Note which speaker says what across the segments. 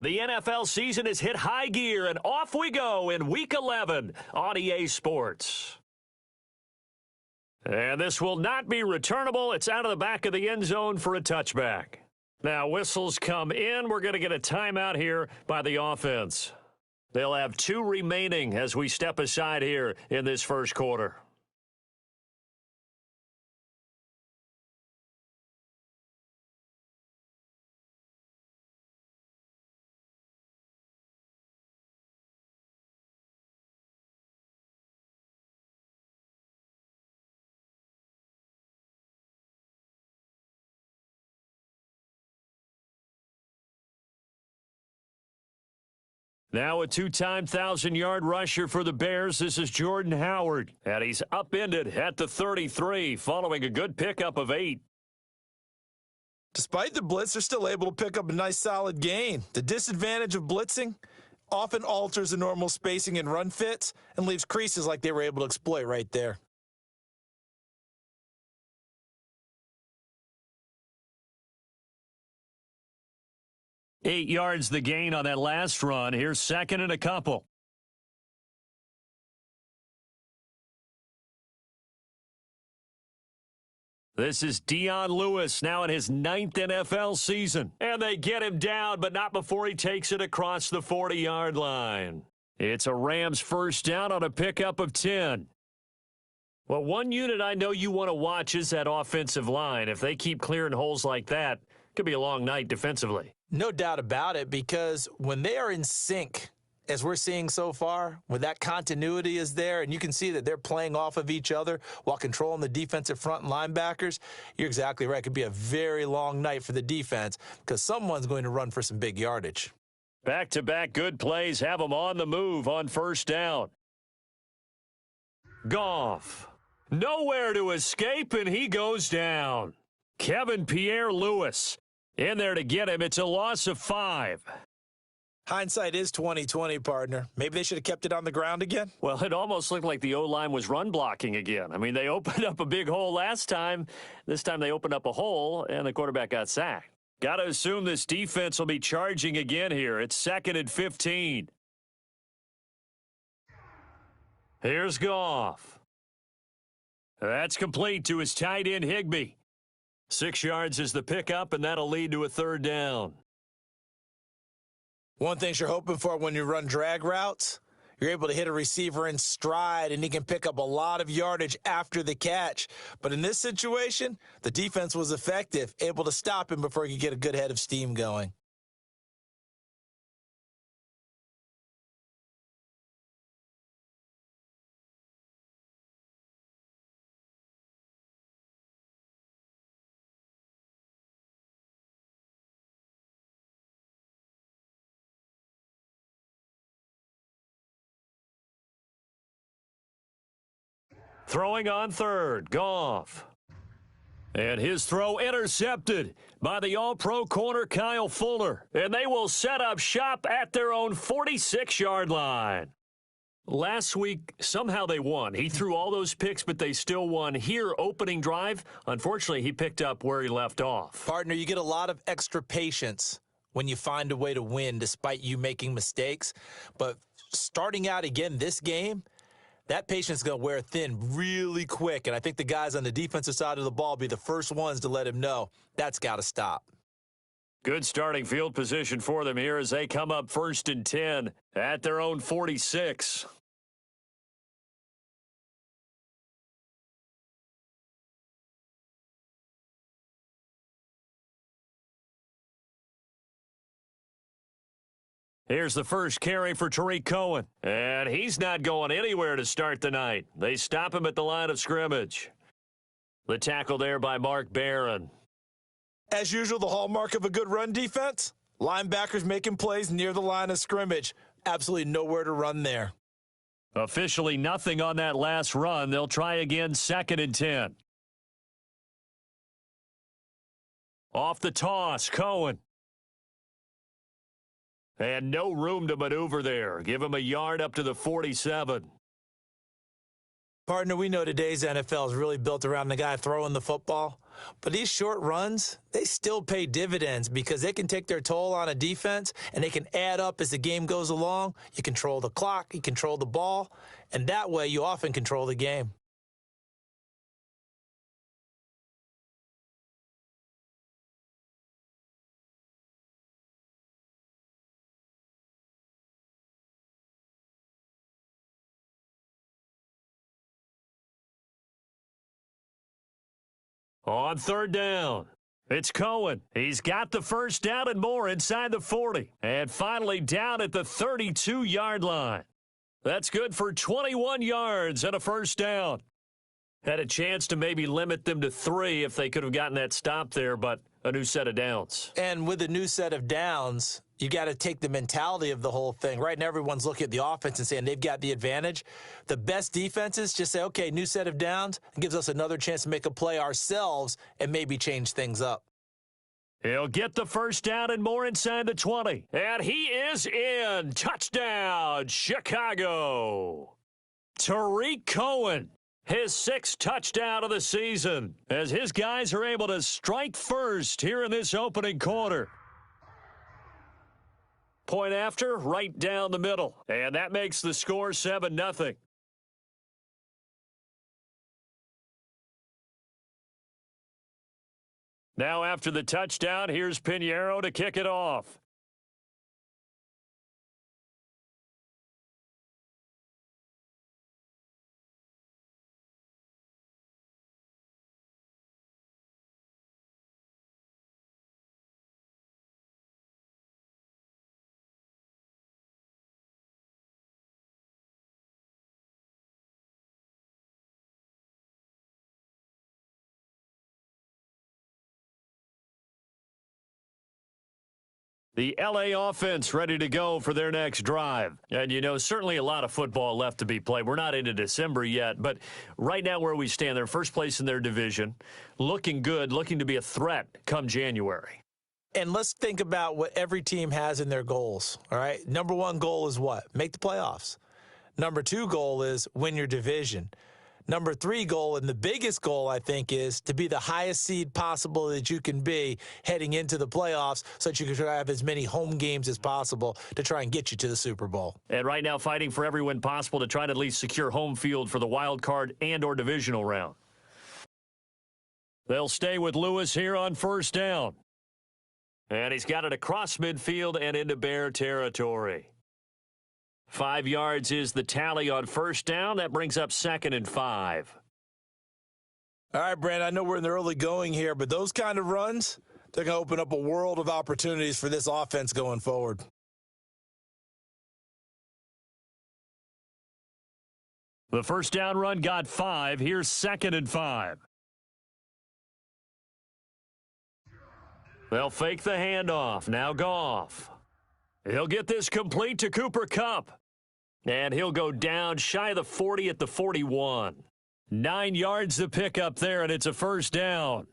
Speaker 1: The NFL season has hit high gear, and off we go in Week 11 on EA Sports. And this will not be returnable. It's out of the back of the end zone for a touchback. Now, whistles come in. We're going to get a timeout here by the offense. They'll have 2 remaining as we step aside here in this first quarter. Now a 2-time 1,000-yard rusher for the Bears. This is Jordan Howard, and he's upended at the 33 following a good pickup of 8.
Speaker 2: Despite the blitz, they're still able to pick up a nice solid gain. The disadvantage of blitzing often alters the normal spacing and run fits and leaves creases like they were able to exploit right there.
Speaker 1: Eight yards the gain on that last run. Here's second and a couple. This is Dion Lewis now in his 9th NFL season. And they get him down, but not before he takes it across the 40-yard line. It's a Rams first down on a pickup of 10. Well, one unit I know you want to watch is that offensive line. If they keep clearing holes like that, it could be a long night defensively.
Speaker 2: No doubt about it, because when they are in sync, as we're seeing so far, when that continuity is there, and you can see that they're playing off of each other while controlling the defensive front and linebackers, you're exactly right. It could be a very long night for the defense because someone's going to run for some big yardage.
Speaker 1: Back-to-back good plays have them on the move on first down. Goff. Nowhere to escape, and he goes down. Kevin Pierre-Louis in there to get him. It's a loss of 5.
Speaker 2: Hindsight is 20/20, partner. Maybe they should have kept it on the ground again.
Speaker 1: Well, it almost looked like the O-line was run blocking again. I mean, they opened up a big hole last time. This time they opened up a hole, and the quarterback got sacked. Got to assume this defense will be charging again here. It's 2nd and 15. Here's Goff. That's complete to his tight end, Higbee. 6 yards is the pickup, and that'll lead to a 3rd down.
Speaker 2: One thing you're hoping for when you run drag routes, you're able to hit a receiver in stride, and he can pick up a lot of yardage after the catch. But in this situation, the defense was effective, able to stop him before he could get a good head of steam going.
Speaker 1: Throwing on 3rd, Goff. And his throw intercepted by the all-pro corner Kyle Fuller. And they will set up shop at their own 46-yard line. Last week, somehow they won. He threw all those picks, but they still won. Here, opening drive, unfortunately, he picked up where he left off.
Speaker 2: Partner, you get a lot of extra patience when you find a way to win despite you making mistakes. But starting out again this game, that patience is going to wear thin really quick, and I think the guys on the defensive side of the ball will be the first ones to let him know that's got to stop.
Speaker 1: Good starting field position for them here as they come up 1st and 10 at their own 46. Here's the first carry for Tariq Cohen. And he's not going anywhere to start the night. They stop him at the line of scrimmage. The tackle there by Mark Barron.
Speaker 2: As usual, the hallmark of a good run defense, linebackers making plays near the line of scrimmage. Absolutely nowhere to run there.
Speaker 1: Officially nothing on that last run. They'll try again 2nd and 10. Off the toss, Cohen. And no room to maneuver there. Give him a yard up to the 47.
Speaker 2: Partner, we know today's NFL is really built around the guy throwing the football. But these short runs, they still pay dividends because they can take their toll on a defense and they can add up as the game goes along. You control the clock, you control the ball, and that way you often control the game.
Speaker 1: On third down, it's Cohen. He's got the first down and more inside the 40. And finally down at the 32-yard line. That's good for 21 yards and a first down. Had a chance to maybe limit them to 3 if they could have gotten that stop there, but a new set of downs.
Speaker 2: And with a new set of downs, you got to take the mentality of the whole thing. Right now, everyone's looking at the offense and saying they've got the advantage. The best defenses just say, okay, new set of downs. It gives us another chance to make a play ourselves and maybe change things up.
Speaker 1: He'll get the first down and more inside the 20. And he is in. Touchdown, Chicago. Tariq Cohen, his 6th touchdown of the season, as his guys are able to strike first here in this opening quarter. Point after, right down the middle. And that makes the score 7-0. Now after the touchdown, here's Pinheiro to kick it off. The L.A. offense ready to go for their next drive. And, you know, certainly a lot of football left to be played. We're not into December yet, but right now where we stand, they're first place in their division, looking good, looking to be a threat come January.
Speaker 2: And let's think about what every team has in their goals, all right? Number 1 goal is what? Make the playoffs. Number 2 goal is win your division. Number 3 goal, and the biggest goal, I think, is to be the highest seed possible that you can be heading into the playoffs so that you can try to have as many home games as possible to try and get you to the Super Bowl.
Speaker 1: And right now fighting for every win possible to try to at least secure home field for the wild card and or divisional round. They'll stay with Lewis here on first down. And he's got it across midfield and into Bear territory. 5 yards is the tally on first down. That brings up 2nd and 5.
Speaker 2: All right, Brandon, I know we're in the early going here, but those kind of runs, they're going to open up a world of opportunities for this offense going forward.
Speaker 1: The first down run got 5. Here's 2nd and 5. They'll fake the handoff. Now Goff. He'll get this complete to Cooper Kupp. And he'll go down shy of the 40 at the 41. 9 yards to pick up there, and it's a first down.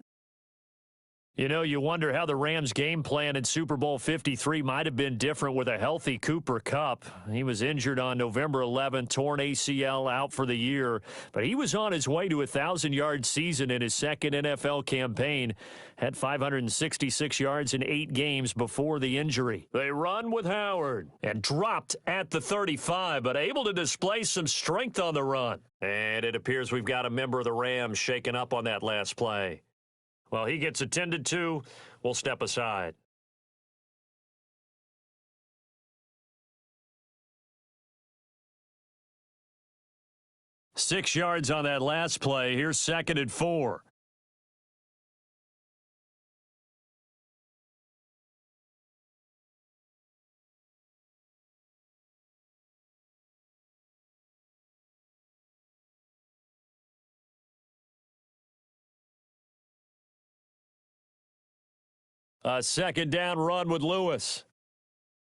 Speaker 1: You know, you wonder how the Rams' game plan in Super Bowl 53 might have been different with a healthy Cooper Kupp. He was injured on November 11th, torn ACL, out for the year. But he was on his way to a 1,000-yard season in his second NFL campaign. Had 566 yards in 8 games before the injury. They run with Howard and dropped at the 35, but able to display some strength on the run. And it appears we've got a member of the Rams shaken up on that last play. Well, he gets attended to. We'll step aside. Six yards on that last play. Here's 2nd and 4. A second down run with Lewis.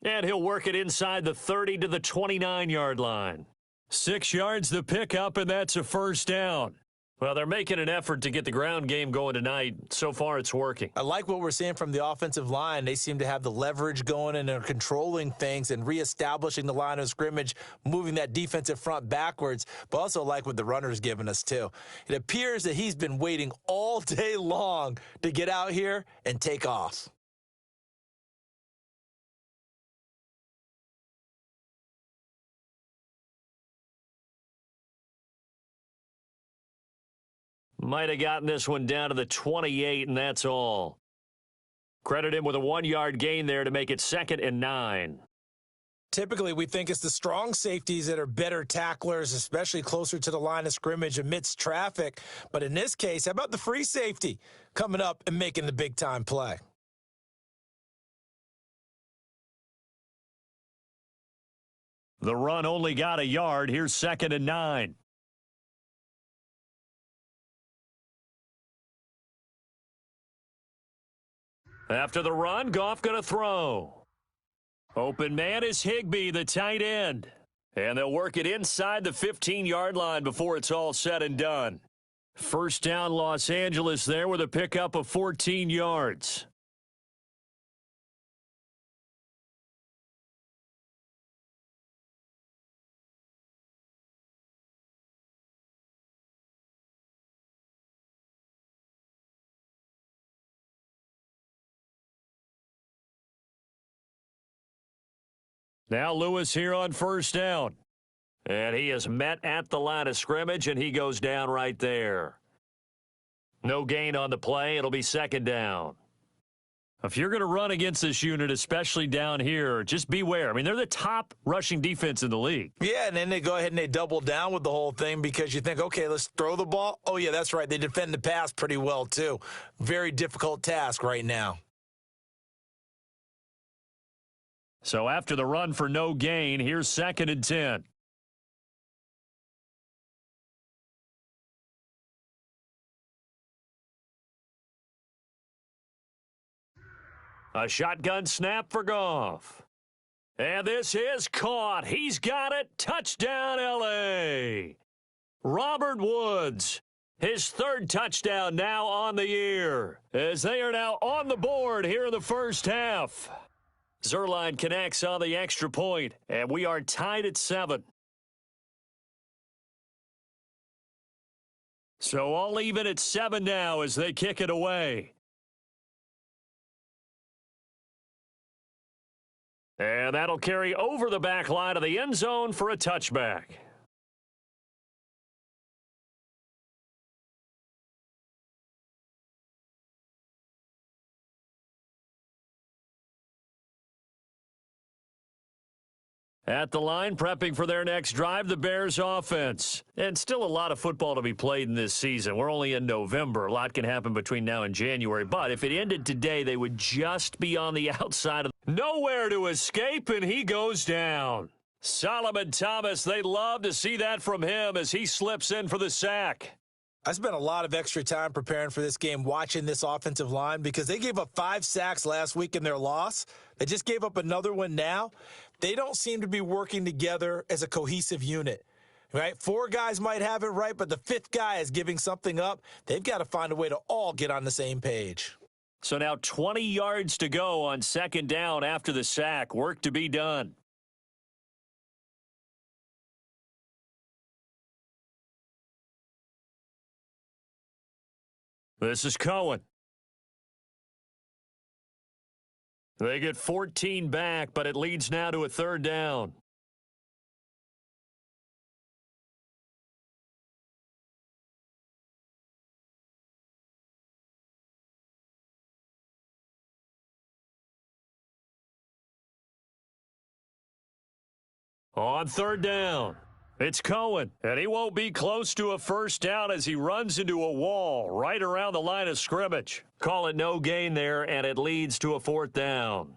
Speaker 1: And he'll work it inside the 30 to the 29-yard line. 6 yards to pick up, and that's a first down. Well, they're making an effort to get the ground game going tonight. So far, it's working.
Speaker 2: I like what we're seeing from the offensive line. They seem to have the leverage going and are controlling things and reestablishing the line of scrimmage, moving that defensive front backwards, but also like what the runner's giving us, too. It appears that he's been waiting all day long to get out here and take off.
Speaker 1: Might have gotten this one down to the 28, and that's all. Credit him with a 1-yard gain there to make it 2nd and 9.
Speaker 2: Typically, we think it's the strong safeties that are better tacklers, especially closer to the line of scrimmage amidst traffic. But in this case, how about the free safety coming up and making the big-time play?
Speaker 1: The run only got a yard. Here's 2nd and 9. After the run, Goff going to throw. Open man is Higbee, the tight end. And they'll work it inside the 15-yard line before it's all said and done. First down, Los Angeles there with a pickup of 14 yards. Now Lewis here on first down. And he is met at the line of scrimmage, and he goes down right there. No gain on the play. It'll be 2nd down. If you're going to run against this unit, especially down here, just beware. I mean, they're the top rushing defense in the league.
Speaker 2: Yeah, and then they go ahead and they double down with the whole thing because you think, okay, let's throw the ball. Oh, yeah, that's right. They defend the pass pretty well, too. Very difficult task right now.
Speaker 1: So after the run for no gain, here's 2nd and 10. A shotgun snap for Goff. And this is caught. He's got it. Touchdown, L.A. Robert Woods, his 3rd touchdown now on the year, as they are now on the board here in the first half. Zuerlein connects on the extra point, and we are tied at 7. So all even at 7 now as they kick it away. And that'll carry over the back line of the end zone for a touchback. At the line, prepping for their next drive, the Bears offense. And still a lot of football to be played in this season. We're only in November. A lot can happen between now and January. But if it ended today, they would just be on the outside of nowhere to escape, and he goes down. Solomon Thomas, they love to see that from him as he slips in for the sack.
Speaker 2: I spent a lot of extra time preparing for this game, watching this offensive line, because they gave up 5 sacks last week in their loss. They just gave up another one now. They don't seem to be working together as a cohesive unit, right? 4 guys might have it right, but the 5th guy is giving something up. They've got to find a way to all get on the same page.
Speaker 1: So now 20 yards to go on 2nd down after the sack. Work to be done. This is Cohen. They get 14 back, but it leads now to a 3rd down. On 3rd down, it's Cohen, and he won't be close to a first down as he runs into a wall right around the line of scrimmage. Call it no gain there, and it leads to a 4th down.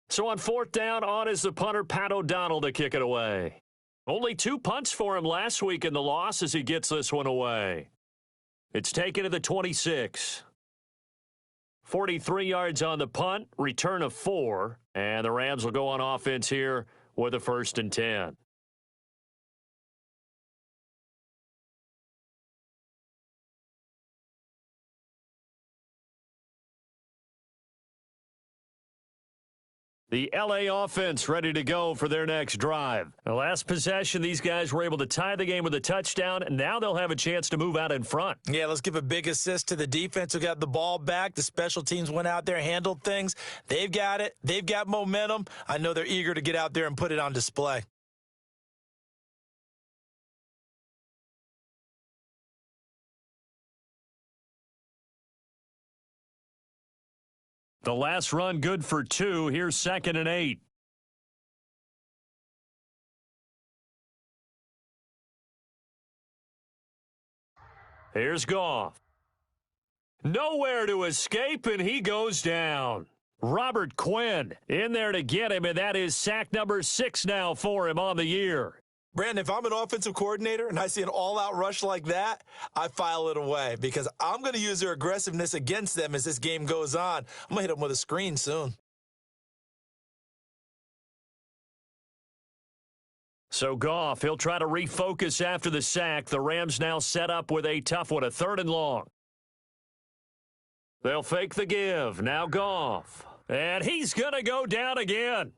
Speaker 1: So on 4th down, on is the punter, Pat O'Donnell, to kick it away. Only 2 punts for him last week in the loss as he gets this one away. It's taken to the 26. 43 yards on the punt, return of 4, and the Rams will go on offense here with a 1st and 10. The LA offense ready to go for their next drive. The last possession, these guys were able to tie the game with a touchdown, and now they'll have a chance to move out in front.
Speaker 2: Yeah, let's give a big assist to the defense who got the ball back. The special teams went out there, handled things. They've got it. They've got momentum. I know they're eager to get out there and put it on display.
Speaker 1: The last run good for 2. Here's 2nd and 8. Here's Goff. Nowhere to escape, and he goes down. Robert Quinn in there to get him, and that is sack number 6 now for him on the year.
Speaker 2: Brandon, if I'm an offensive coordinator and I see an all-out rush like that, I file it away because I'm going to use their aggressiveness against them as this game goes on. I'm going to hit them with a screen soon.
Speaker 1: So Goff, he'll try to refocus after the sack. The Rams now set up with a tough one, a 3rd and long. They'll fake the give. Now Goff. And he's going to go down again.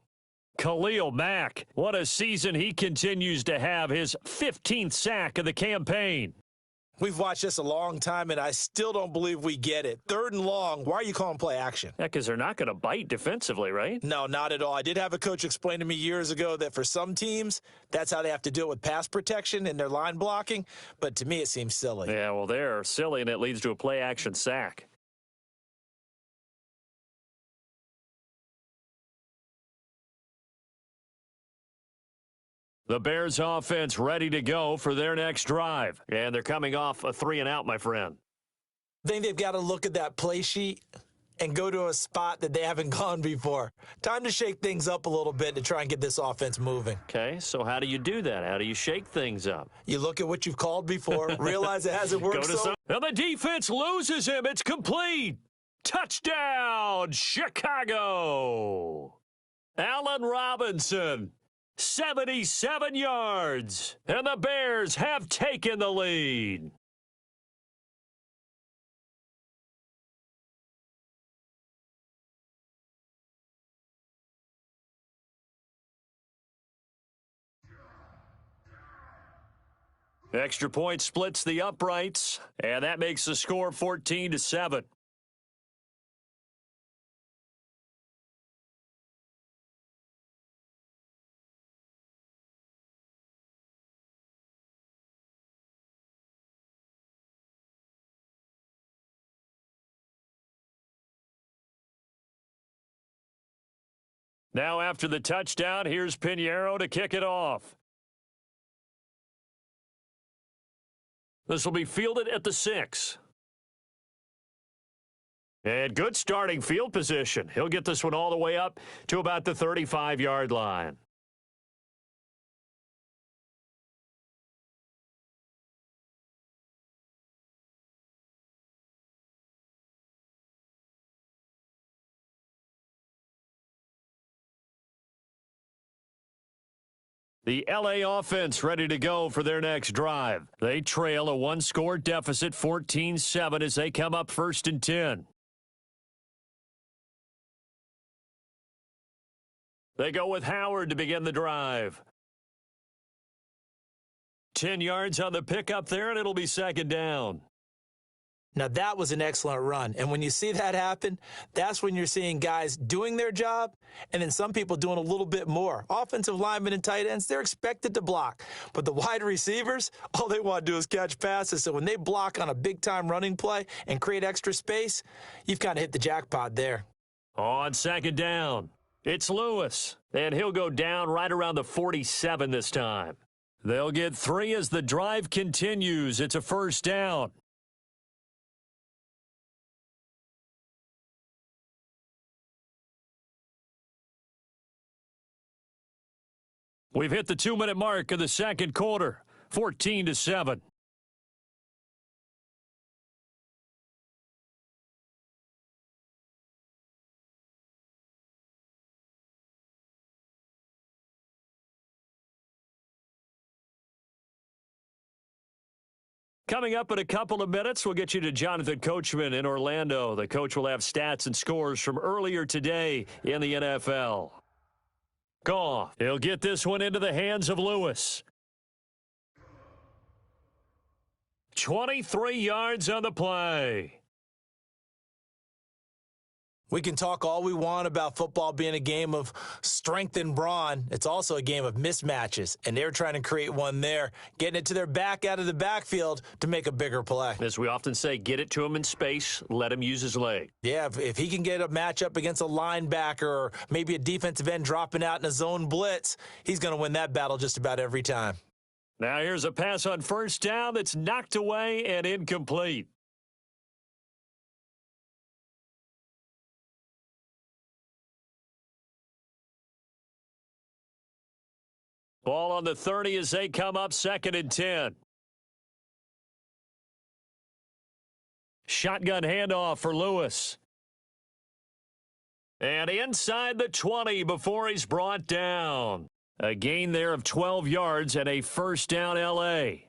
Speaker 1: Khalil Mack, what a season he continues to have, his 15th sack of the campaign.
Speaker 2: We've watched this a long time, and I still don't believe we get it. 3rd and long, why are you calling play action?
Speaker 1: Yeah, because they're not going to bite defensively, right?
Speaker 2: No, not at all. I did have a coach explain to me years ago that for some teams, that's how they have to deal with pass protection and their line blocking, but to me it seems silly.
Speaker 1: Yeah, well, they're silly, and it leads to a play action sack. The Bears offense ready to go for their next drive. And they're coming off a 3-and-out, my friend.
Speaker 2: I think they've got to look at that play sheet and go to a spot that they haven't gone before. Time to shake things up a little bit to try and get this offense moving.
Speaker 1: Okay, so how do you do that? How do you shake things up?
Speaker 2: You look at what you've called before, realize it hasn't worked
Speaker 1: And the defense loses him. It's complete. Touchdown, Chicago. Allen Robinson. 77 yards, and the Bears have taken the lead. Extra point splits the uprights, and that makes the score 14-7. Now after the touchdown, here's Pinheiro to kick it off. This will be fielded at the 6. And good starting field position. He'll get this one all the way up to about the 35-yard line. The LA offense ready to go for their next drive. They trail a 1-score deficit, 14-7, as they come up 1st and 10. They go with Howard to begin the drive. 10 yards on the pickup there, and it'll be 2nd down.
Speaker 2: Now, that was an excellent run. And when you see that happen, that's when you're seeing guys doing their job and then some people doing a little bit more. Offensive linemen and tight ends, they're expected to block. But the wide receivers, all they want to do is catch passes. So when they block on a big-time running play and create extra space, you've kind of hit the jackpot there.
Speaker 1: On 2nd down, it's Lewis. And he'll go down right around the 47 this time. They'll get 3 as the drive continues. It's a 1st down. We've hit the 2-minute mark of the 2nd quarter, 14-7. Coming up in a couple of minutes, we'll get you to Jonathan Coachman in Orlando. The coach will have stats and scores from earlier today in the NFL. Goff. He'll get this one into the hands of Lewis. 23 yards on the play.
Speaker 2: We can talk all we want about football being a game of strength and brawn. It's also a game of mismatches, and they're trying to create one there, getting it to their back out of the backfield to make a bigger play.
Speaker 1: As we often say, get it to him in space, let him use his leg.
Speaker 2: Yeah, if he can get a matchup against a linebacker or maybe a defensive end dropping out in a zone blitz, he's going to win that battle just about every time.
Speaker 1: Now here's a pass on first down that's knocked away and incomplete. Ball on the 30 as they come up 2nd and 10. Shotgun handoff for Lewis. And inside the 20 before he's brought down. A gain there of 12 yards and a first down L.A.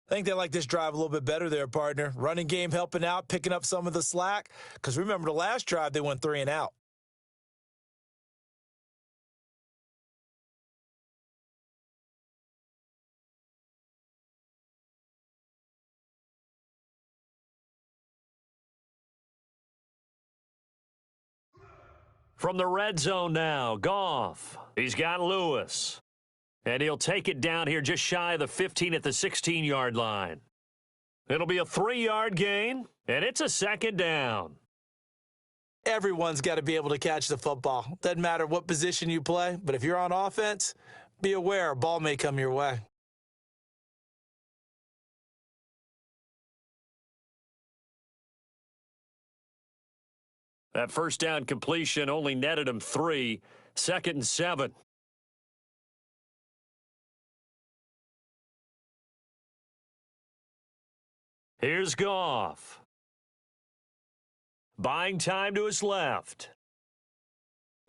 Speaker 2: I think they like this drive a little bit better there, partner. Running game helping out, picking up some of the slack. Because remember the last drive, they went 3 and out.
Speaker 1: From the red zone now, Goff. He's got Lewis. And he'll take it down here just shy of the 15 at the 16-yard line. It'll be a 3-yard gain, and it's a 2nd down.
Speaker 2: Everyone's got to be able to catch the football. Doesn't matter what position you play, but if you're on offense, be aware a ball may come your way.
Speaker 1: That first down completion only netted him 3. 2nd and 7. Here's Goff. Buying time to his left.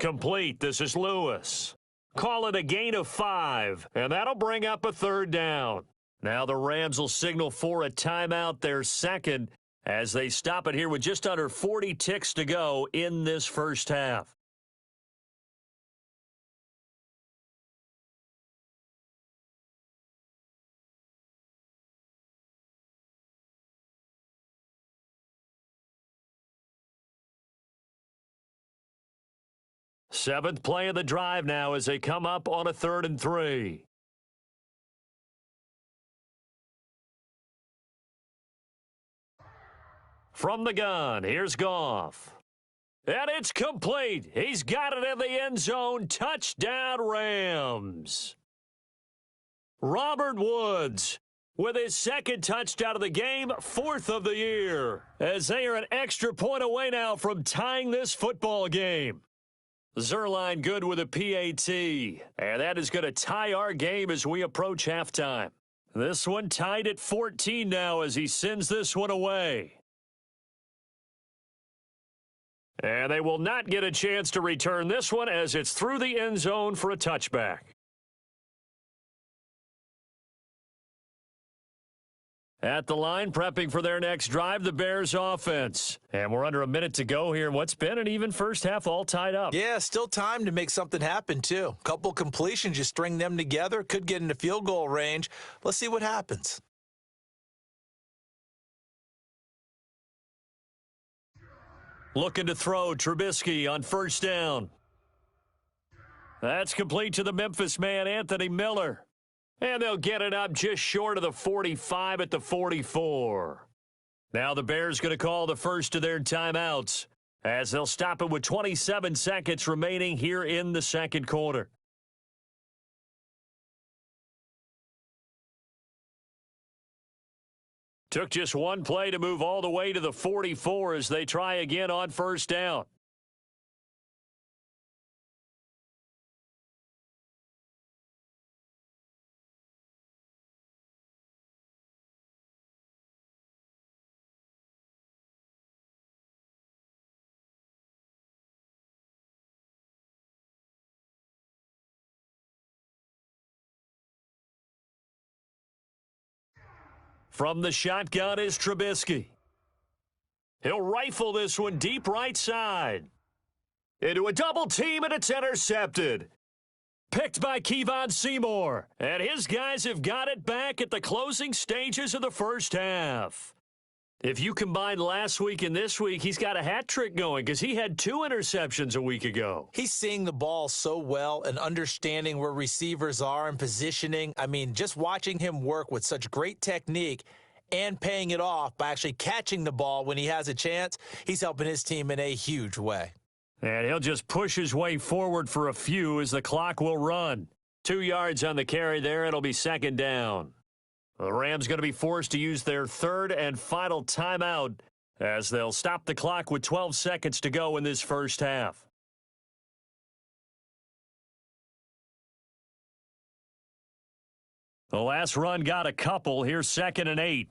Speaker 1: Complete. This is Lewis. Call it a gain of 5, and that'll bring up a 3rd down. Now the Rams will signal for a timeout, their second, as they stop it here with just under 40 ticks to go in this first half. Seventh play of the drive now as they come up on a 3rd and 3. From the gun, here's Goff. And it's complete. He's got it in the end zone. Touchdown, Rams. Robert Woods with his 2nd touchdown of the game, 4th of the year, as they are an extra point away now from tying this football game. Zerline good with a PAT, and that is going to tie our game as we approach halftime. This one tied at 14 now as he sends this one away. And they will not get a chance to return this one as it's through the end zone for a touchback. At the line, prepping for their next drive, the Bears offense. And we're under a minute to go here in what's been an even first half, all tied up.
Speaker 2: Yeah, still time to make something happen, too. Couple completions, you string them together, could get into field goal range. Let's see what happens.
Speaker 1: Looking to throw, Trubisky on first down. That's complete to the Memphis man, Anthony Miller. And they'll get it up just short of the 45 at the 44. Now the Bears going to call the first of their timeouts as they'll stop it with 27 seconds remaining here in the second quarter. Took just one play to move all the way to the 44 as they try again on first down. From the shotgun is Trubisky. He'll rifle this one deep right side. Into a double team, and it's intercepted. picked by Kevon Seymour. And his guys have got it back at the closing stages of the first half. If you combine last week and this week, he's got a hat trick going because he had 2 interceptions a week ago.
Speaker 2: He's seeing the ball so well and understanding where receivers are and positioning. I mean, just watching him work with such great technique and paying it off by actually catching the ball when he has a chance, he's helping his team in a huge way.
Speaker 1: And he'll just push his way forward for a few as the clock will run. 2 yards on the carry there. It'll be second down. The Rams going to be forced to use their third and final timeout as they'll stop the clock with 12 seconds to go in this first half. The last run got a couple. Here's 2nd and 8.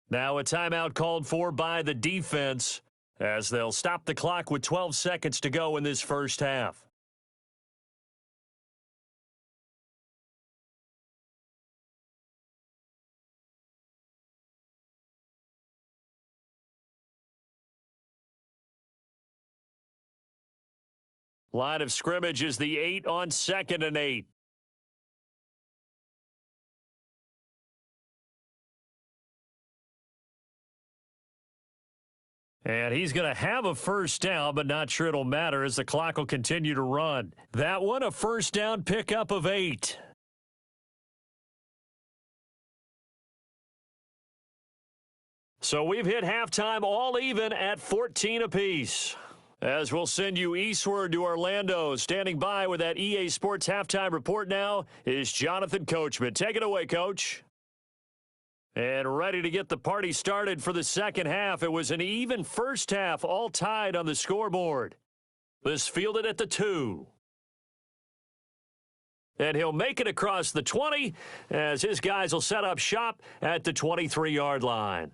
Speaker 1: Now a timeout called for by the defense as they'll stop the clock with 12 seconds to go in this first half. Line of scrimmage is the 8 on 2nd and 8. And he's going to have a first down, but not sure it'll matter as the clock will continue to run. That one, a first down pickup of 8. So we've hit halftime all even at 14 apiece. As we'll send you eastward to Orlando, standing by with that EA Sports halftime report now is Jonathan Coachman. Take it away, Coach. And ready to get the party started for the second half. It was an even first half, all tied on the scoreboard. This fielded at the 2. And he'll make it across the 20 as his guys will set up shop at the 23-yard line.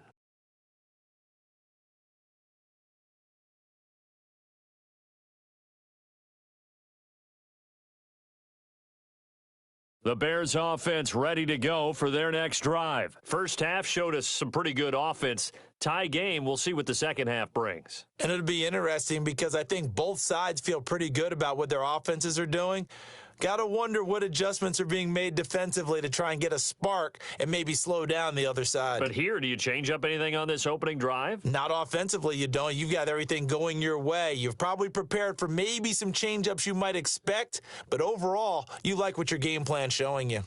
Speaker 1: The Bears offense ready to go for their next drive. First half showed us some pretty good offense. Tie game, we'll see what the second half brings.
Speaker 2: And it'll be interesting because I think both sides feel pretty good about what their offenses are doing. Got to wonder what adjustments are being made defensively to try and get a spark and maybe slow down the other side.
Speaker 1: But here, do you change up anything on this opening drive?
Speaker 2: Not offensively, you don't. You've got everything going your way. You've probably prepared for maybe some change-ups you might expect, but overall, you like what your game plan's showing you.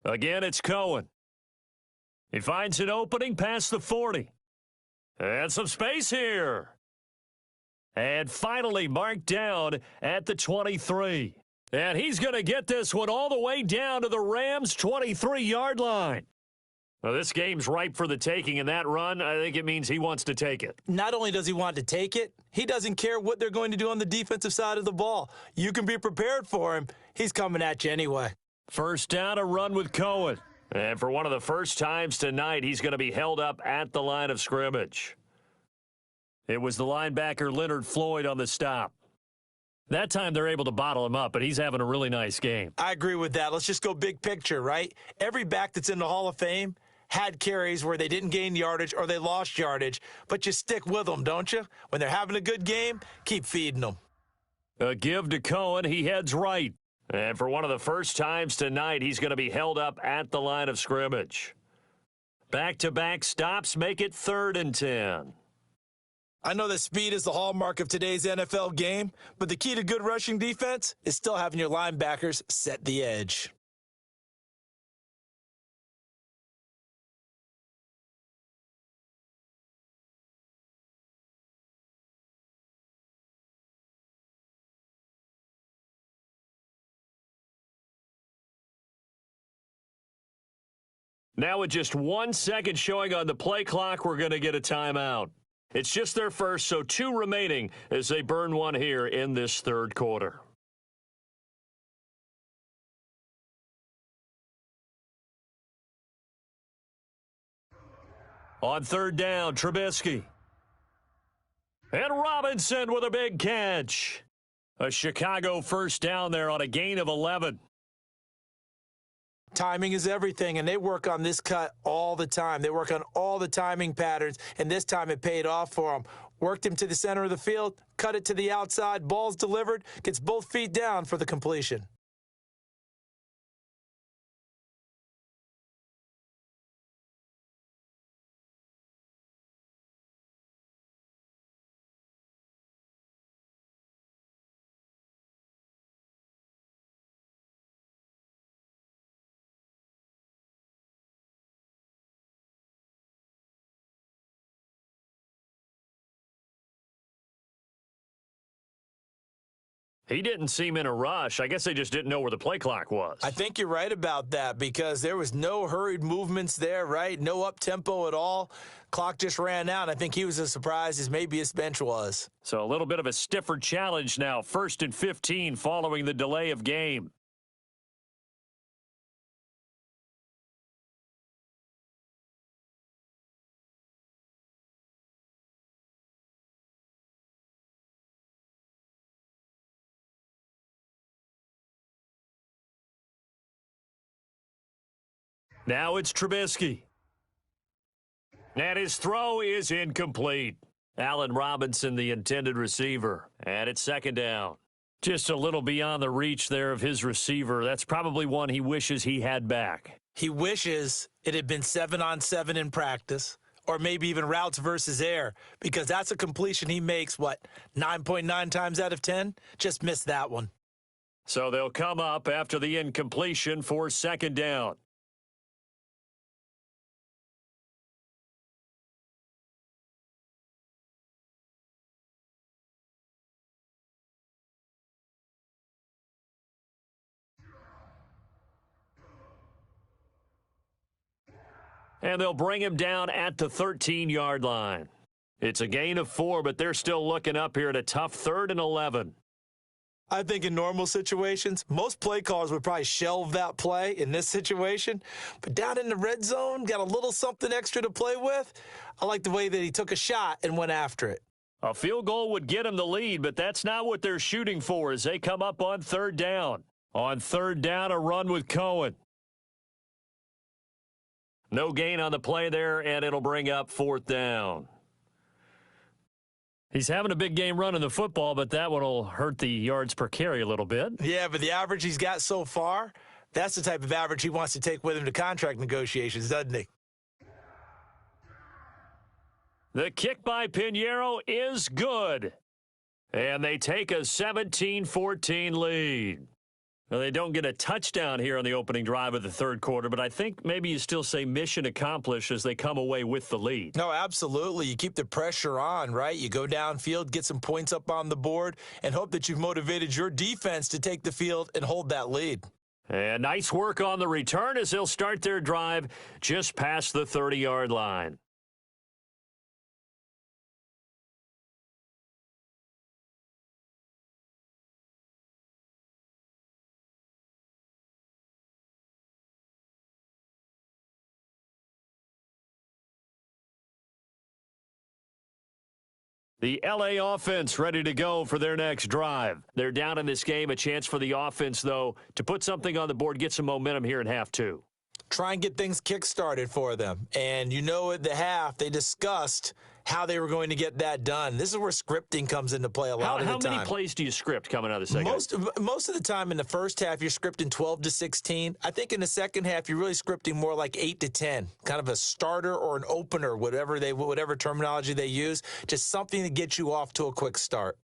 Speaker 1: Again, it's Cohen. He finds an opening past the 40. And some space here. And finally marked down at the 23. And he's going to get this one all the way down to the Rams' 23-yard line. Well, this game's ripe for the taking, and that run, I think it means he wants to take it.
Speaker 2: Not only does he want to take it, he doesn't care what they're going to do on the defensive side of the ball. You can be prepared for him. He's coming at you anyway.
Speaker 1: First down, a run with Cohen. And for one of the first times tonight, he's going to be held up at the line of scrimmage. It was the linebacker Leonard Floyd on the stop. That time they're able to bottle him up, but he's having a really nice game.
Speaker 2: I agree with that. Let's just go big picture, right? Every back that's in the Hall of Fame had carries where they didn't gain yardage or they lost yardage, but you stick with them, don't you? When they're having a good game, keep feeding them.
Speaker 1: A give to Cohen. He heads right. And for one of the first times tonight, he's going to be held up at the line of scrimmage. Back-to-back stops make it 3rd and 10.
Speaker 2: I know that speed is the hallmark of today's NFL game, but the key to good rushing defense is still having your linebackers set the edge.
Speaker 1: Now with just 1 second showing on the play clock, we're going to get a timeout. It's just their first, so 2 remaining as they burn one here in this third quarter. On 3rd down, Trubisky. And Robinson with a big catch. A Chicago first down there on a gain of 11.
Speaker 2: Timing is everything, and they work on this cut all the time. They work on all the timing patterns, and this time it paid off for them. Worked him to the center of the field, cut it to the outside, ball's delivered, gets both feet down for the completion.
Speaker 1: He didn't seem in a rush. I guess they just didn't know where the play clock was.
Speaker 2: I think you're right about that because there was no hurried movements there, right? No up-tempo at all. Clock just ran out. I think he was as surprised as maybe his bench was.
Speaker 1: So a little bit of a stiffer challenge now. 1st and 15 following the delay of game. Now it's Trubisky. And his throw is incomplete. Allen Robinson, the intended receiver. And it's 2nd down. Just a little beyond the reach there of his receiver. That's probably one he wishes he had back.
Speaker 2: He wishes it had been 7-on-7 in practice, or maybe even routes versus air, because that's a completion he makes, 9.9 times out of 10? Just missed that one.
Speaker 1: So they'll come up after the incompletion for 2nd down. And they'll bring him down at the 13-yard line. It's a gain of 4, but they're still looking up here at a tough 3rd and 11.
Speaker 2: I think in normal situations, most play callers would probably shelve that play in this situation. But down in the red zone, got a little something extra to play with. I like the way that he took a shot and went after it.
Speaker 1: A field goal would get him the lead, but that's not what they're shooting for as they come up on 3rd down. On 3rd down, a run with Cohen. No gain on the play there, and it'll bring up 4th down. He's having a big game running the football, but that one will hurt the yards per carry a little bit.
Speaker 2: Yeah, but the average he's got so far, that's the type of average he wants to take with him to contract negotiations, doesn't he?
Speaker 1: The kick by Pinheiro is good. And they take a 17-14 lead. Well, they don't get a touchdown here on the opening drive of the 3rd quarter, but I think maybe you still say mission accomplished as they come away with the lead.
Speaker 2: No, absolutely. You keep the pressure on, right? You go downfield, get some points up on the board, and hope that you've motivated your defense to take the field and hold that lead.
Speaker 1: And nice work on the return as they'll start their drive just past the 30-yard line. The L.A. offense ready to go for their next drive. They're down in this game. A chance for the offense, though, to put something on the board, get some momentum here in half 2.
Speaker 2: Try and get things kick-started for them. And you know at the half, they discussed how they were going to get that done. This is where scripting comes into play a lot of the time.
Speaker 1: How many plays do you script coming out of the second?
Speaker 2: Most of the time in the first half, you're scripting 12 to 16. I think in the second half, you're really scripting more like 8 to 10, kind of a starter or an opener, whatever terminology they use, just something to get you off to a quick start.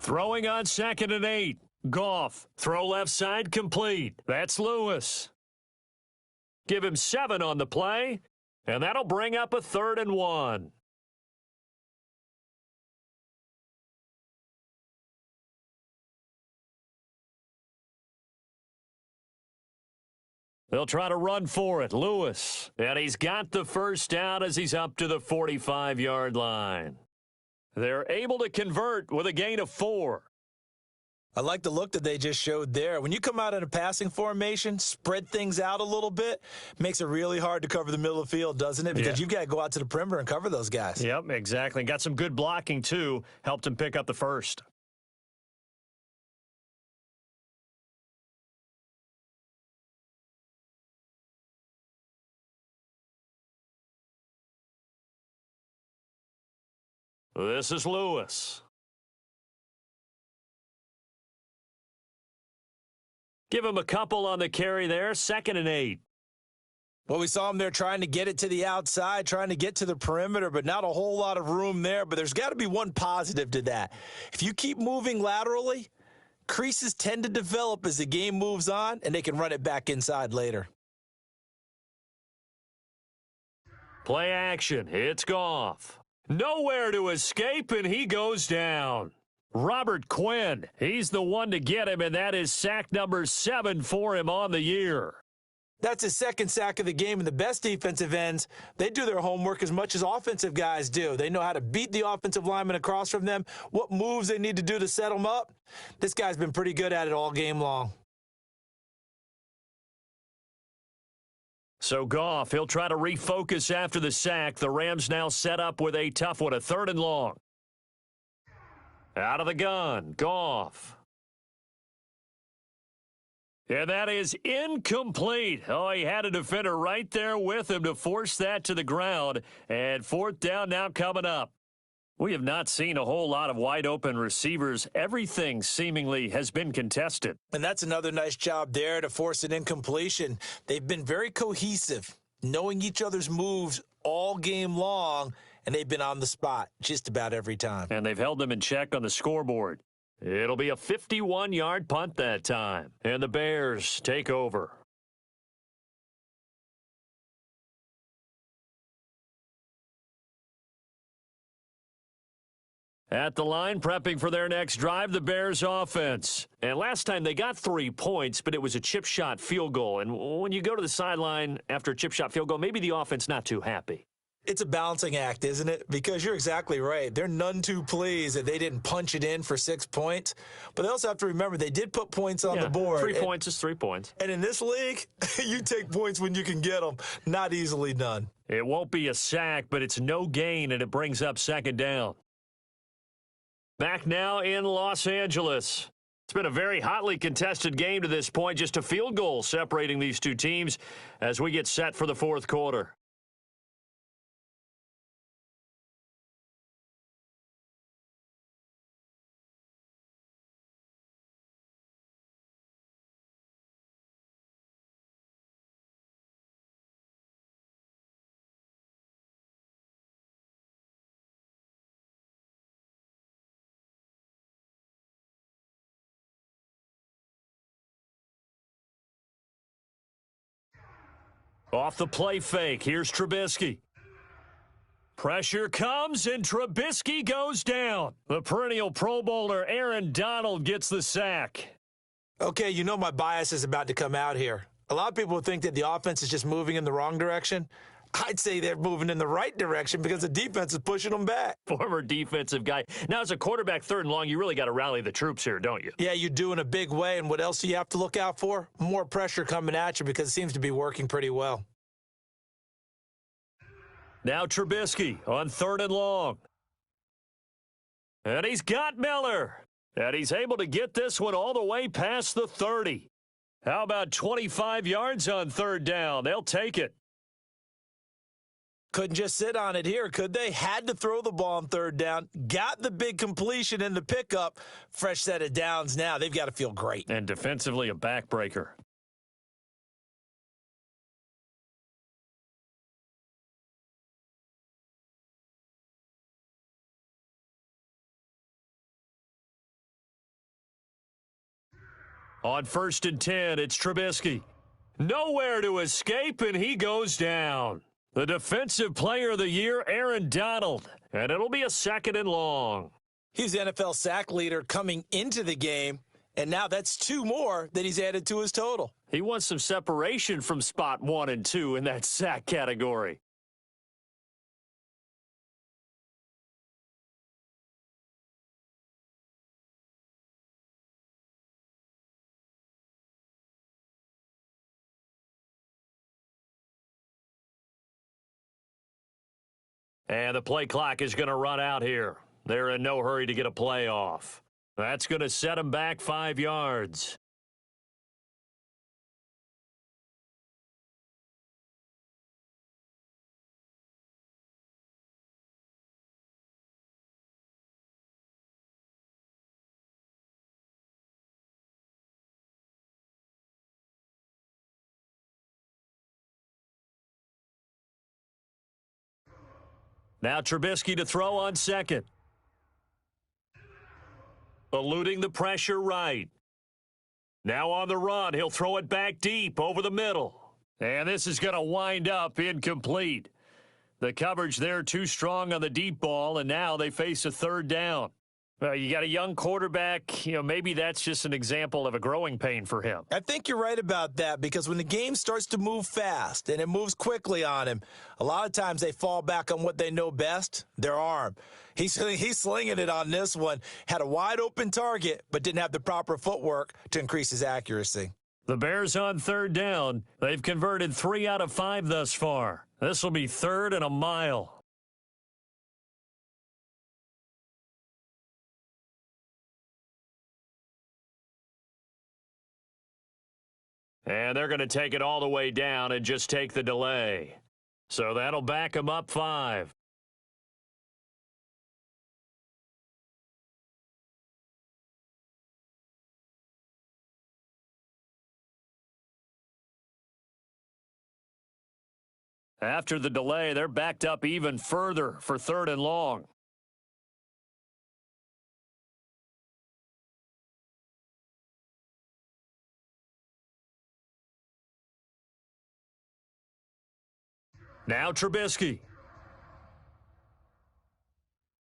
Speaker 1: Throwing on 2nd and 8. Goff, throw left side complete. That's Lewis. Give him 7 on the play, and that'll bring up a 3rd and 1. They'll try to run for it. Lewis, and he's got the first down as he's up to the 45-yard line. They're able to convert with a gain of 4.
Speaker 2: I like the look that they just showed there. When you come out in a passing formation, spread things out a little bit, makes it really hard to cover the middle of the field, doesn't it? Because you've got to go out to the perimeter and cover those guys.
Speaker 1: Yep, exactly. Got some good blocking, too. Helped him pick up the first. This is Lewis. Give him a couple on the carry there. 2nd and 8.
Speaker 2: Well, we saw him there trying to get it to the outside, trying to get to the perimeter, but not a whole lot of room there. But there's got to be one positive to that. If you keep moving laterally, creases tend to develop as the game moves on, and they can run it back inside later.
Speaker 1: Play action. It's Goff. Nowhere to escape, and he goes down. Robert Quinn, he's the one to get him, and that is sack number 7 for him on the year.
Speaker 2: That's his 2nd sack of the game, and the best defensive ends, they do their homework as much as offensive guys do. They know how to beat the offensive lineman across from them, what moves they need to do to set them up. This guy's been pretty good at it all game long.
Speaker 1: So Goff, he'll try to refocus after the sack. The Rams now set up with a tough one, a 3rd and long. Out of the gun, Goff. And that is incomplete. Oh, he had a defender right there with him to force that to the ground. And 4th down now coming up. We have not seen a whole lot of wide-open receivers. Everything seemingly has been contested.
Speaker 2: And that's another nice job there to force an incompletion. They've been very cohesive, knowing each other's moves all game long, and they've been on the spot just about every time.
Speaker 1: And they've held them in check on the scoreboard. It'll be a 51-yard punt that time. And the Bears take over. At the line, prepping for their next drive, the Bears offense. And last time they got 3 points, but it was a chip shot field goal. And when you go to the sideline after a chip shot field goal, maybe the offense not too happy.
Speaker 2: It's a balancing act, isn't it? Because you're exactly right. They're none too pleased that they didn't punch it in for 6 points. But they also have to remember they did put points on the board.
Speaker 1: 3 points is 3 points.
Speaker 2: And in this league, you take points when you can get them. Not easily done.
Speaker 1: It won't be a sack, but it's no gain, and it brings up 2nd down. Back now in Los Angeles. It's been a very hotly contested game to this point. Just a field goal separating these two teams as we get set for the 4th quarter. Off the play fake, here's Trubisky. Pressure comes, and Trubisky goes down. The perennial Pro Bowler Aaron Donald gets the sack.
Speaker 2: Okay, you know my bias is about to come out here. A lot of people think that the offense is just moving in the wrong direction. I'd say they're moving in the right direction because the defense is pushing them back.
Speaker 1: Former defensive guy. Now, as a quarterback 3rd and long, you really got to rally the troops here, don't you?
Speaker 2: Yeah, you do in a big way. And what else do you have to look out for? More pressure coming at you because it seems to be working pretty well.
Speaker 1: Now Trubisky on 3rd and long. And he's got Miller. And he's able to get this one all the way past the 30. How about 25 yards on 3rd down? They'll take it.
Speaker 2: Couldn't just sit on it here, could they? Had to throw the ball on 3rd down. Got the big completion in the pickup. Fresh set of downs now. They've got to feel great.
Speaker 1: And defensively, a backbreaker. On 1st and 10, it's Trubisky. Nowhere to escape, and he goes down. The Defensive Player of the Year, Aaron Donald. And it'll be a 2nd and long.
Speaker 2: He's the NFL sack leader coming into the game, and now that's 2 more that he's added to his total.
Speaker 1: He wants some separation from spot 1 and 2 in that sack category. And the play clock is going to run out here. They're in no hurry to get a play off. That's going to set them back 5 yards. Now Trubisky to throw on second. Eluding the pressure right. Now on the run, he'll throw it back deep over the middle. And this is going to wind up incomplete. The coverage there too strong on the deep ball, and now they face a third down. Well, you got a young quarterback, maybe that's just an example of a growing pain for him.
Speaker 2: I think you're right about that, because when the game starts to move fast and it moves quickly on him, a lot of times they fall back on what they know best, their arm. He's slinging it on this one. Had a wide open target, but didn't have the proper footwork to increase his accuracy.
Speaker 1: The Bears on third down. They've converted 3 out of 5 thus far. This will be 3rd and a mile. And they're going to take it all the way down and just take the delay. So that'll back them up 5. After the delay, they're backed up even further for 3rd and long. Now Trubisky.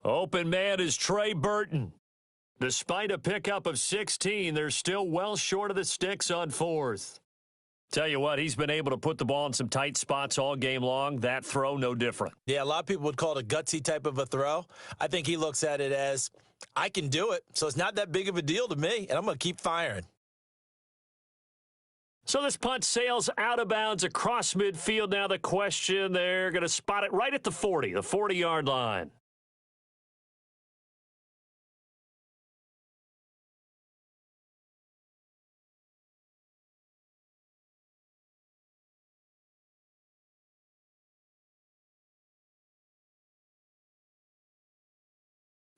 Speaker 1: Open man is Trey Burton. Despite a pickup of 16, they're still well short of the sticks on 4th. Tell you what, he's been able to put the ball in some tight spots all game long. That throw, no different.
Speaker 2: Yeah, a lot of people would call it a gutsy type of a throw. I think he looks at it as, I can do it, so it's not that big of a deal to me, and I'm going to keep firing.
Speaker 1: So this punt sails out of bounds across midfield. Now the question, they're going to spot it right at the 40, the 40-yard line.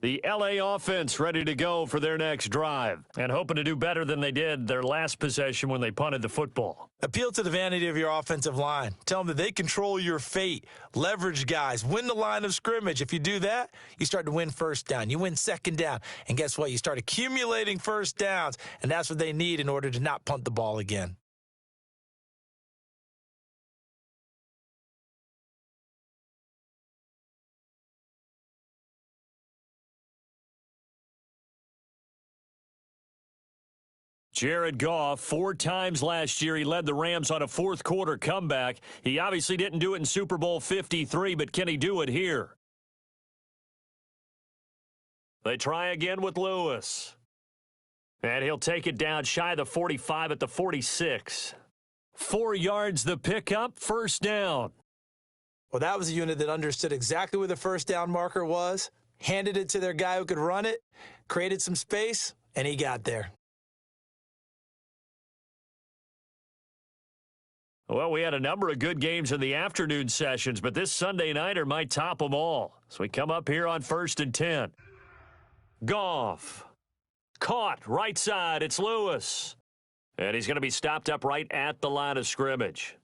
Speaker 1: The LA offense ready to go for their next drive and hoping to do better than they did their last possession when they punted the football.
Speaker 2: Appeal to the vanity of your offensive line. Tell them that they control your fate. Leverage guys. Win the line of scrimmage. If you do that, you start to win first down. You win second down. And guess what? You start accumulating first downs, and that's what they need in order to not punt the ball again.
Speaker 1: Jared Goff, 4 times last year, he led the Rams on a fourth-quarter comeback. He obviously didn't do it in Super Bowl 53, but can he do it here? They try again with Lewis. And he'll take it down shy of the 45 at the 46. 4 yards the pickup, first down.
Speaker 2: Well, that was a unit that understood exactly where the first down marker was, handed it to their guy who could run it, created some space, and he got there.
Speaker 1: Well, we had a number of good games in the afternoon sessions, but this Sunday nighter might top them all. So we come up here on 1st and 10. Goff. Caught, right side, it's Lewis. And he's going to be stopped up right at the line of scrimmage.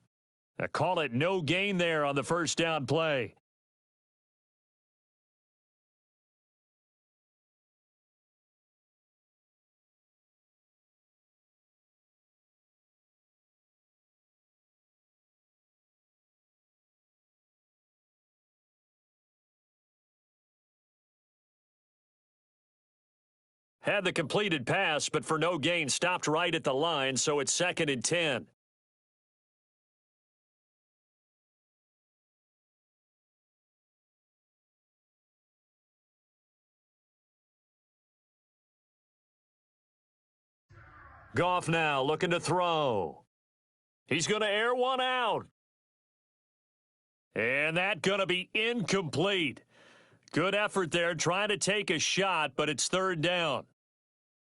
Speaker 1: I call it no gain there on the first down play. Had the completed pass, but for no gain, stopped right at the line, so it's 2nd and 10. Goff now looking to throw. He's going to air one out. And that going to be incomplete. Good effort there, trying to take a shot, but it's third down.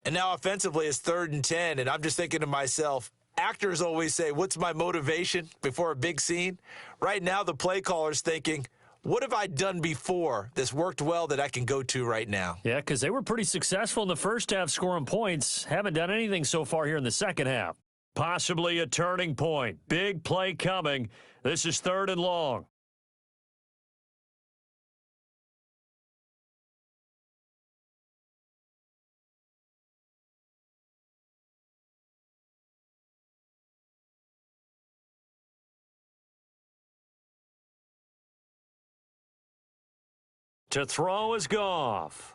Speaker 2: And now offensively it's 3rd and 10, and I'm just thinking to myself, actors always say, what's my motivation before a big scene? Right now the play caller's thinking, what have I done before that's worked well that I can go to right now?
Speaker 1: Yeah, because they were pretty successful in the first half scoring points. Haven't done anything so far here in the second half. Possibly a turning point. Big play coming. This is 3rd and long. To throw is Goff.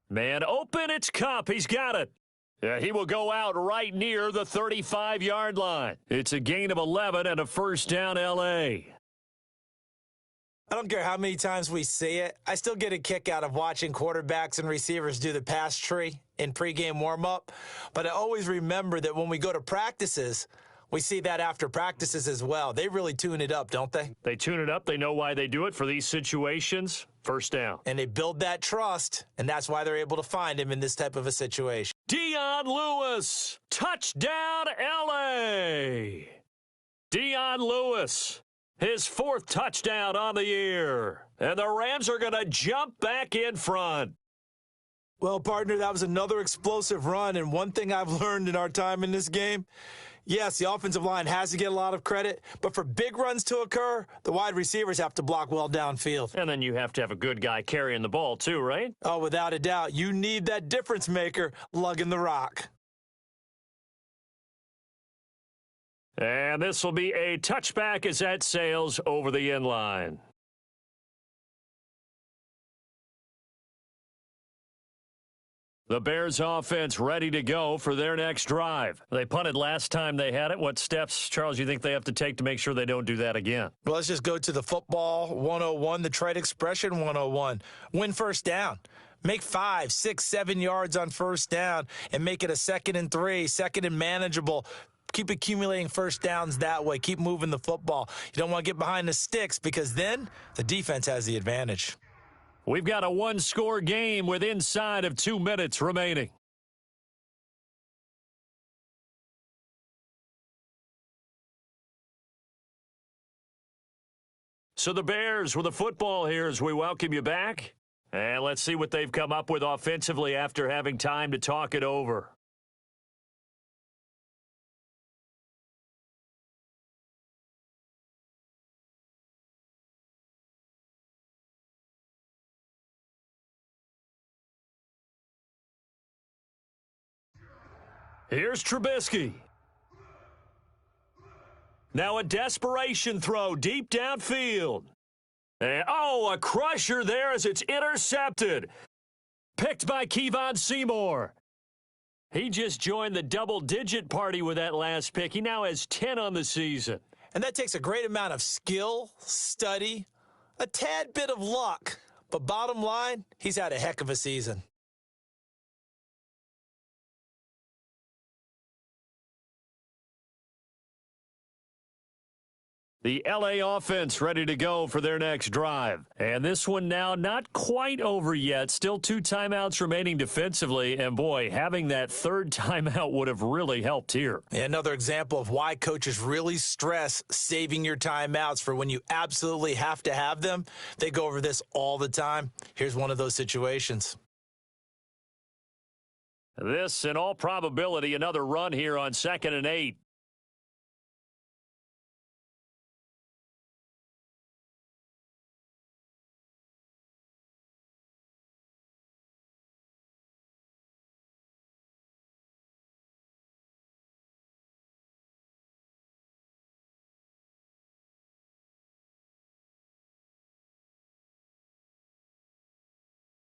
Speaker 1: Man open, it's Kupp. He's got it. Yeah, he will go out right near the 35-yard line. It's a gain of 11 and a first down, L.A.
Speaker 2: I don't care how many times we see it. I still get a kick out of watching quarterbacks and receivers do the pass tree in pregame warm-up. But I always remember that when we go to practices, we see that after practices as well. They really tune it up, don't they?
Speaker 1: They tune it up. They know why they do it for these situations. First down.
Speaker 2: And they build that trust, and that's why they're able to find him in this type of a situation.
Speaker 1: Dion Lewis. Touchdown, L.A. Dion Lewis. His 4th touchdown on the year. And the Rams are going to jump back in front.
Speaker 2: Well, partner, that was another explosive run. And one thing I've learned in our time in this game, yes, the offensive line has to get a lot of credit, but for big runs to occur, the wide receivers have to block well downfield.
Speaker 1: And then you have to have a good guy carrying the ball too, right?
Speaker 2: Oh, without a doubt. You need that difference maker lugging the rock.
Speaker 1: And this will be a touchback as that sails over the end line. The Bears offense ready to go for their next drive. They punted last time they had it. What steps, Charles, you think they have to take to make sure they don't do that again?
Speaker 2: Well, let's just go to the football 101, the trade expression 101. Win first down. Make 5, 6, 7 yards on first down and make it a 2nd and 3, 2nd and manageable. Keep accumulating first downs that way. Keep moving the football. You don't want to get behind the sticks because then the defense has the advantage.
Speaker 1: We've got a one-score game with inside of 2 minutes remaining. So the Bears with the football here as we welcome you back. And let's see what they've come up with offensively after having time to talk it over. Here's Trubisky. Now a desperation throw deep downfield. And, a crusher there as it's intercepted. Picked by Kevon Seymour. He just joined the double-digit party with that last pick. He now has 10 on the season.
Speaker 2: And that takes a great amount of skill, study, a tad bit of luck. But bottom line, he's had a heck of a season.
Speaker 1: The L.A. offense ready to go for their next drive. And this one now not quite over yet. Still 2 timeouts remaining defensively. And, boy, having that 3rd timeout would have really helped here.
Speaker 2: Another example of why coaches really stress saving your timeouts for when you absolutely have to have them. They go over this all the time. Here's one of those situations.
Speaker 1: This, in all probability, another run here on 2nd and 8.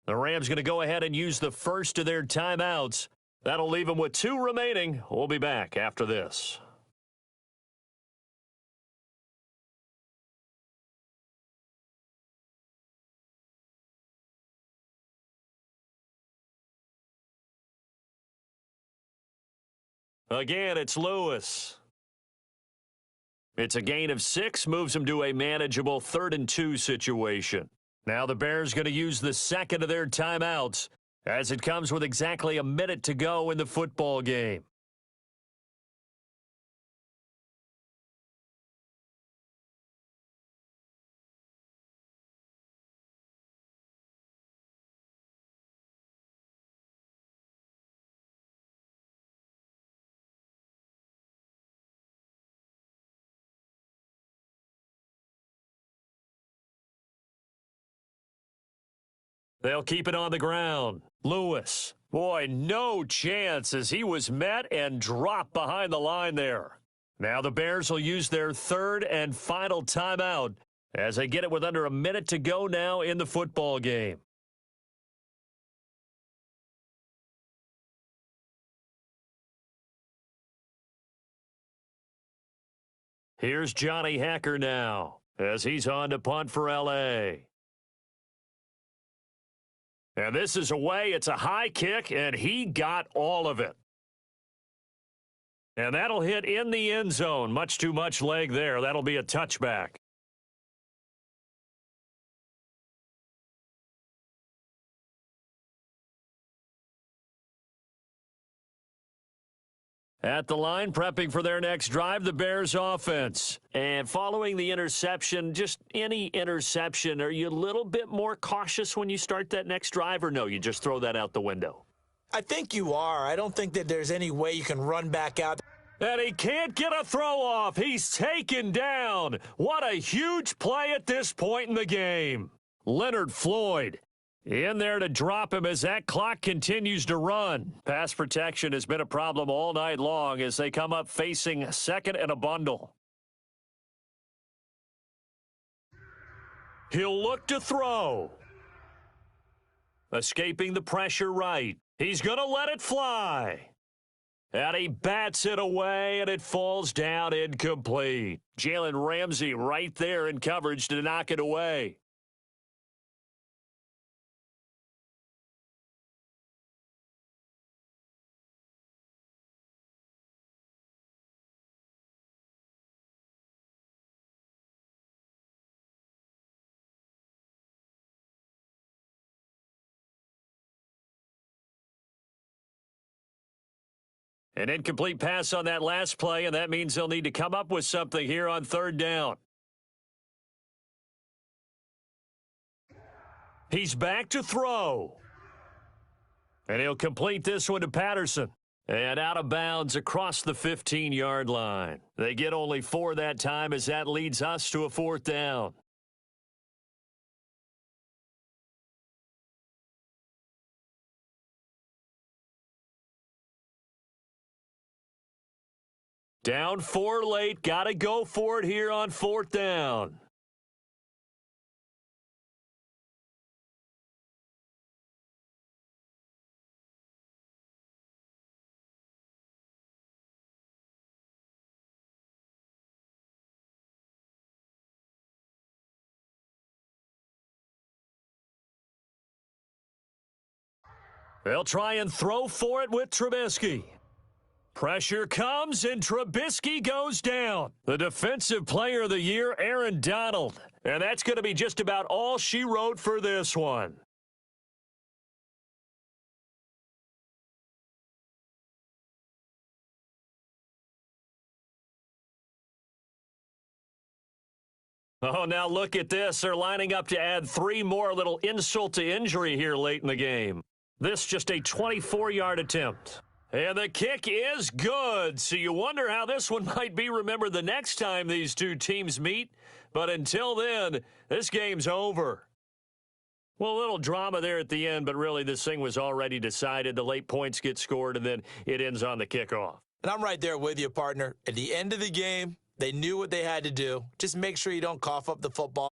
Speaker 1: The Rams going to go ahead and use the first of their timeouts. That'll leave them with 2 remaining. We'll be back after this. Again, it's Lewis. It's a gain of 6, moves them to a manageable 3rd and 2 situation. Now the Bears going to use the second of their timeouts as it comes with exactly a minute to go in the football game. They'll keep it on the ground. Lewis. Boy, no chance as he was met and dropped behind the line there. Now the Bears will use their 3rd and final timeout as they get it with under a minute to go now in the football game. Here's Johnny Hacker now as he's on to punt for L.A. And this is away. It's a high kick, and he got all of it. And that'll hit in the end zone. Much too much leg there. That'll be a touchback. At the line, prepping for their next drive, the Bears offense. And following the interception, just any interception, are you a little bit more cautious when you start that next drive, or no, you just throw that out the window?
Speaker 2: I think you are. I don't think that there's any way you can run back out.
Speaker 1: And he can't get a throw off. He's taken down. What a huge play at this point in the game. Leonard Floyd in there to drop him as that clock continues to run. Pass protection has been a problem all night long as they come up facing 2nd and a bundle. He'll look to throw. Escaping the pressure right. He's going to let it fly. And he bats it away, and it falls down incomplete. Jalen Ramsey right there in coverage to knock it away. An incomplete pass on that last play, and that means they'll need to come up with something here on 3rd down. He's back to throw. And he'll complete this one to Patterson. And out of bounds across the 15-yard line. They get only 4 that time as that leads us to a 4th down. Down 4 late. Got to go for it here on 4th down. They'll try and throw for it with Trubisky. Pressure comes, and Trubisky goes down. The Defensive Player of the Year, Aaron Donald. And that's going to be just about all she wrote for this one. Oh, now look at this. They're lining up to add 3 more, little insult to injury here late in the game. This just a 24-yard attempt. And the kick is good. So you wonder how this one might be remembered the next time these two teams meet. But until then, this game's over. Well, a little drama there at the end, but really this thing was already decided. The late points get scored, and then it ends on the kickoff.
Speaker 2: And I'm right there with you, partner. At the end of the game, they knew what they had to do. Just make sure you don't cough up the football.